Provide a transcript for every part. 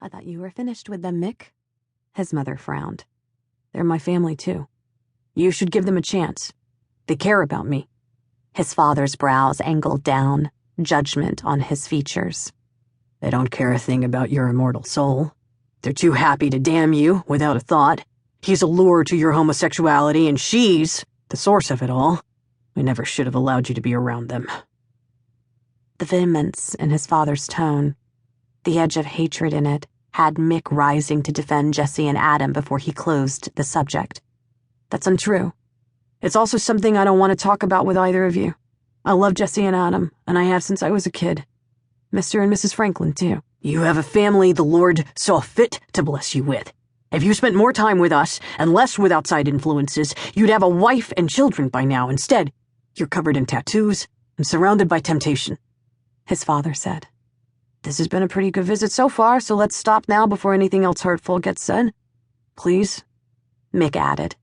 I thought you were finished with them, Mick. His mother frowned. They're my family, too. You should give them a chance. They care about me. His father's brows angled down, judgment on his features. They don't care a thing about your immortal soul. They're too happy to damn you without a thought. He's a lure to your homosexuality, and she's the source of it all. We never should have allowed you to be around them. The vehemence in his father's tone, the edge of hatred in it, had Mick rising to defend Jessi and Adam before he closed the subject. That's untrue. It's also something I don't want to talk about with either of you. I love Jessi and Adam, and I have since I was a kid. Mr. and Mrs. Franklin, too. You have a family the Lord saw fit to bless you with. If you spent more time with us and less with outside influences, you'd have a wife and children by now. Instead, you're covered in tattoos and surrounded by temptation, his father said. This has been a pretty good visit so far, so let's stop now before anything else hurtful gets said. Please, Mick added.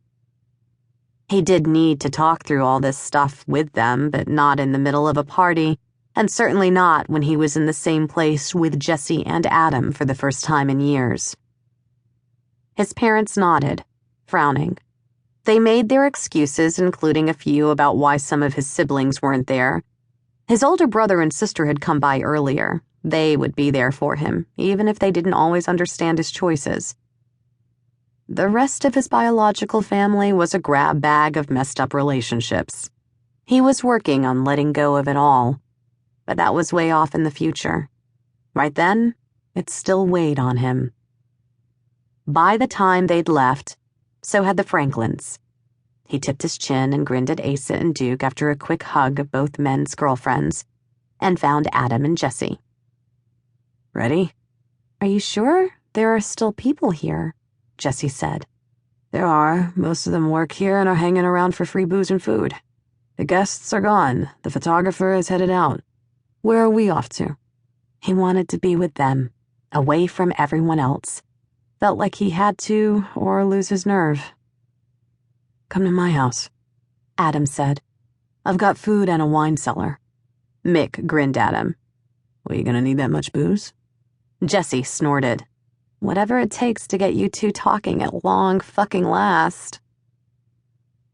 He did need to talk through all this stuff with them, but not in the middle of a party, and certainly not when he was in the same place with Jessi and Adam for the first time in years. His parents nodded, frowning. They made their excuses, including a few about why some of his siblings weren't there. His older brother and sister had come by earlier. They would be there for him, even if they didn't always understand his choices. The rest of his biological family was a grab bag of messed up relationships. He was working on letting go of it all, but that was way off in the future. Right then, it still weighed on him. By the time they'd left, so had the Franklins. He tipped his chin and grinned at Asa and Duke after a quick hug of both men's girlfriends, and found Adam and Jessi. Ready? Are you sure there are still people here? Jessi said. There are. Most of them work here and are hanging around for free booze and food. The guests are gone. The photographer is headed out. Where are we off to? He wanted to be with them, away from everyone else. Felt like he had to, or lose his nerve. Come to my house, Adam said. I've got food and a wine cellar. Mick grinned at him. Well, you gonna need that much booze? Jessi snorted. Whatever it takes to get you two talking at long fucking last.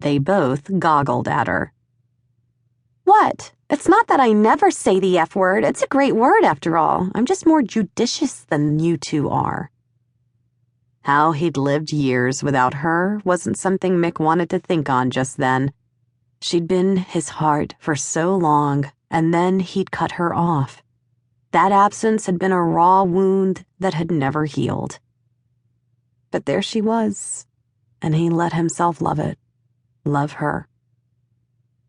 They both goggled at her. What? It's not that I never say the F word. It's a great word after all. I'm just more judicious than you two are. How he'd lived years without her wasn't something Mick wanted to think on just then. She'd been his heart for so long, and then he'd cut her off. That absence had been a raw wound that had never healed. But there she was, and he let himself love it. Love her.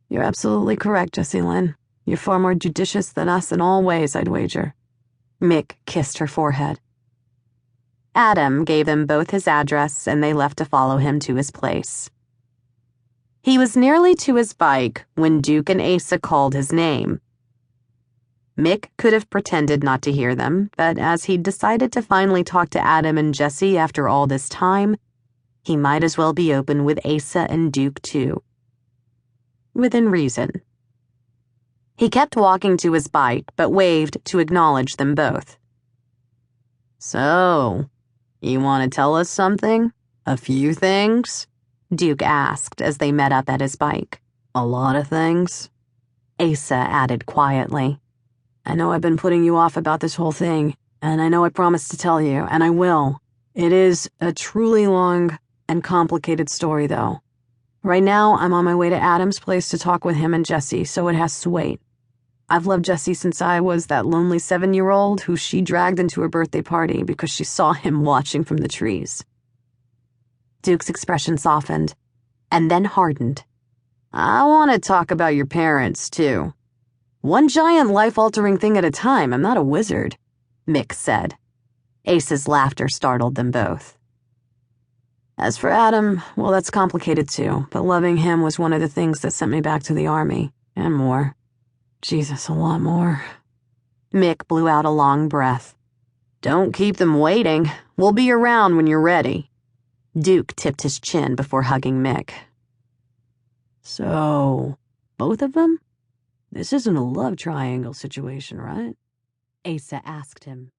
You're absolutely correct, Jessilynn. You're far more judicious than us in all ways, I'd wager. Mick kissed her forehead. Adam gave them both his address, and they left to follow him to his place. He was nearly to his bike when Duke and Asa called his name. Mick could have pretended not to hear them, but as he'd decided to finally talk to Adam and Jessi after all this time, he might as well be open with Asa and Duke too. Within reason. He kept walking to his bike, but waved to acknowledge them both. So, you want to tell us something? A few things? Duke asked as they met up at his bike. A lot of things? Asa added quietly. I know I've been putting you off about this whole thing, and I know I promised to tell you, and I will. It is a truly long and complicated story, though. Right now, I'm on my way to Adam's place to talk with him and Jessi, so it has to wait. I've loved Jessi since I was that lonely 7-year-old who she dragged into her birthday party because she saw him watching from the trees. Duke's expression softened, and then hardened. I want to talk about your parents, too. One giant life-altering thing at a time. I'm not a wizard, Mick said. Ace's laughter startled them both. As for Adam, well, that's complicated too, but loving him was one of the things that sent me back to the army, and more. Jesus, a lot more. Mick blew out a long breath. Don't keep them waiting. We'll be around when you're ready. Duke tipped his chin before hugging Mick. So, both of them? This isn't a love triangle situation, right? Asa asked him.